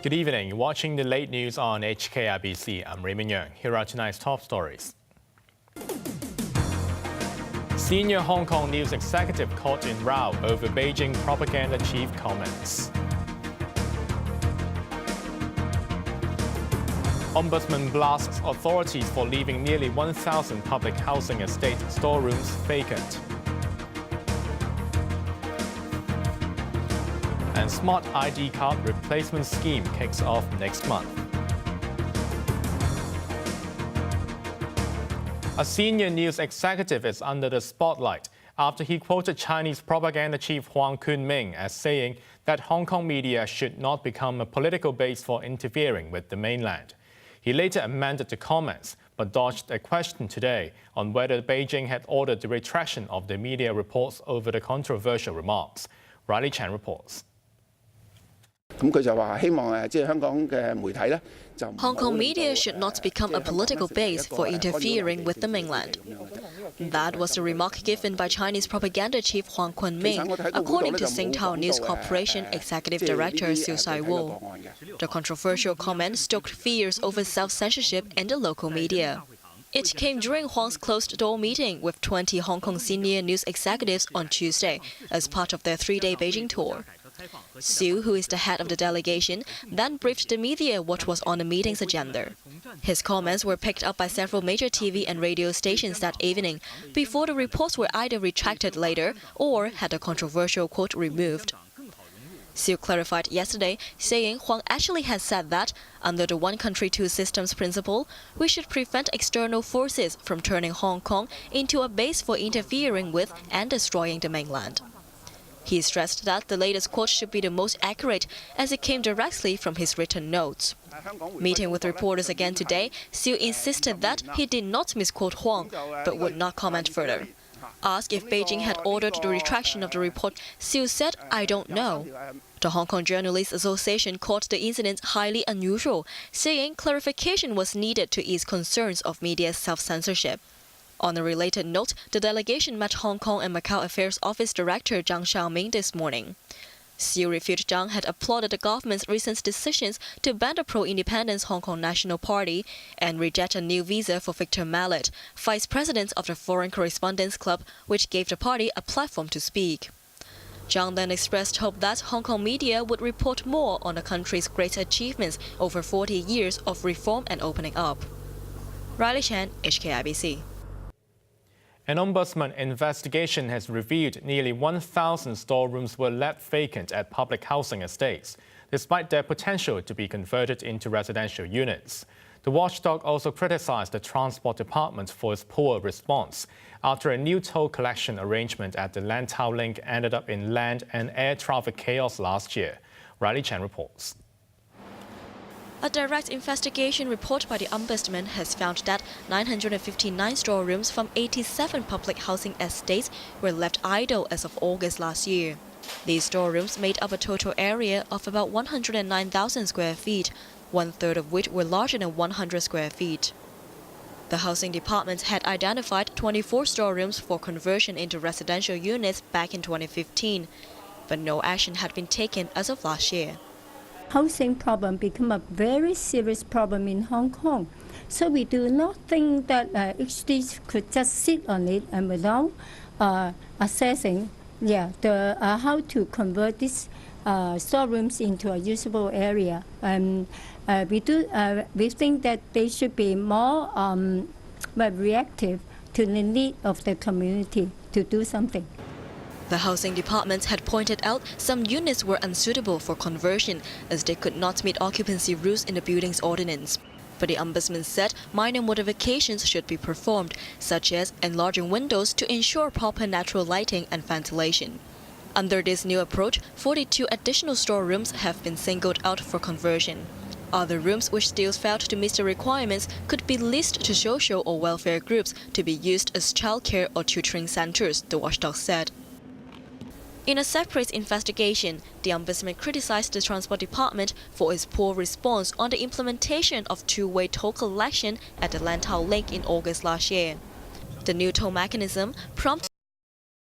Good evening. You're watching the late news on HKIBC. I'm Raymond Yeung. Here are tonight's top stories. Senior Hong Kong news executive caught in row over Beijing propaganda chief comments. Ombudsman blasts authorities for leaving nearly 1,000 public housing estate storerooms vacant. And Smart ID card replacement scheme kicks off next month. A senior news executive is under the spotlight after he quoted Chinese propaganda chief Huang Kunming as saying that Hong Kong media should not become a political base for interfering with the mainland. He later amended the comments, but dodged a question today on whether Beijing had ordered the retraction of the media reports over the controversial remarks. Riley Chan reports. Hong Kong media should not become a political base for interfering with the mainland. That was the remark given by Chinese propaganda chief Huang Kunming, according to Singtao News Corporation Executive Director Siu Sai-wo. The controversial comment stoked fears over self-censorship in the local media. It came during Huang's closed-door meeting with 20 Hong Kong senior news executives on Tuesday as part of their three-day Beijing tour. Siu, who is the head of the delegation, then briefed the media what was on the meeting's agenda. His comments were picked up by several major TV and radio stations that evening, before the reports were either retracted later or had a controversial quote removed. Siu clarified yesterday, saying Huang actually has said that, under the one country, two systems principle, we should prevent external forces from turning Hong Kong into a base for interfering with and destroying the mainland. He stressed that the latest quote should be the most accurate, as it came directly from his written notes. Meeting with reporters again today, Siu insisted that he did not misquote Huang, but would not comment further. Asked if Beijing had ordered the retraction of the report, Siu said, "I don't know." The Hong Kong Journalists Association called the incident highly unusual, saying clarification was needed to ease concerns of media's self-censorship. On a related note, the delegation met Hong Kong and Macau Affairs Office Director Zhang Xiaoming this morning. Siu refuted Zhang had applauded the government's recent decisions to ban the pro-independence Hong Kong National Party and reject a new visa for Victor Mallet, vice president of the Foreign Correspondents Club, which gave the party a platform to speak. Zhang then expressed hope that Hong Kong media would report more on the country's great achievements over 40 years of reform and opening up. Riley Chan, HKIBC. An ombudsman investigation has revealed nearly 1,000 storerooms were left vacant at public housing estates, despite their potential to be converted into residential units. The watchdog also criticized the Transport Department for its poor response after a new toll collection arrangement at the Lantau Link ended up in land and air traffic chaos last year. Riley Chan reports. A direct investigation report by the Ombudsman has found that 959 storerooms from 87 public housing estates were left idle as of August last year. These storerooms made up a total area of about 109,000 square feet, one-third of which were larger than 100 square feet. The Housing Department had identified 24 storerooms for conversion into residential units back in 2015, but no action had been taken as of last year. Housing problem become a very serious problem in Hong Kong. So we do not think that HDs could just sit on it and without assessing how to convert these storerooms into a usable area. We think that they should be more reactive to the need of the community to do something. The Housing Department had pointed out some units were unsuitable for conversion as they could not meet occupancy rules in the building's ordinance. But the Ombudsman said minor modifications should be performed, such as enlarging windows to ensure proper natural lighting and ventilation. Under this new approach, 42 additional storerooms have been singled out for conversion. Other rooms which still failed to meet the requirements could be leased to social or welfare groups to be used as childcare or tutoring centers, the watchdog said. In a separate investigation, the Ombudsman criticized the Transport Department for its poor response on the implementation of two-way toll collection at the Lantau Link in August last year. The new toll mechanism prompted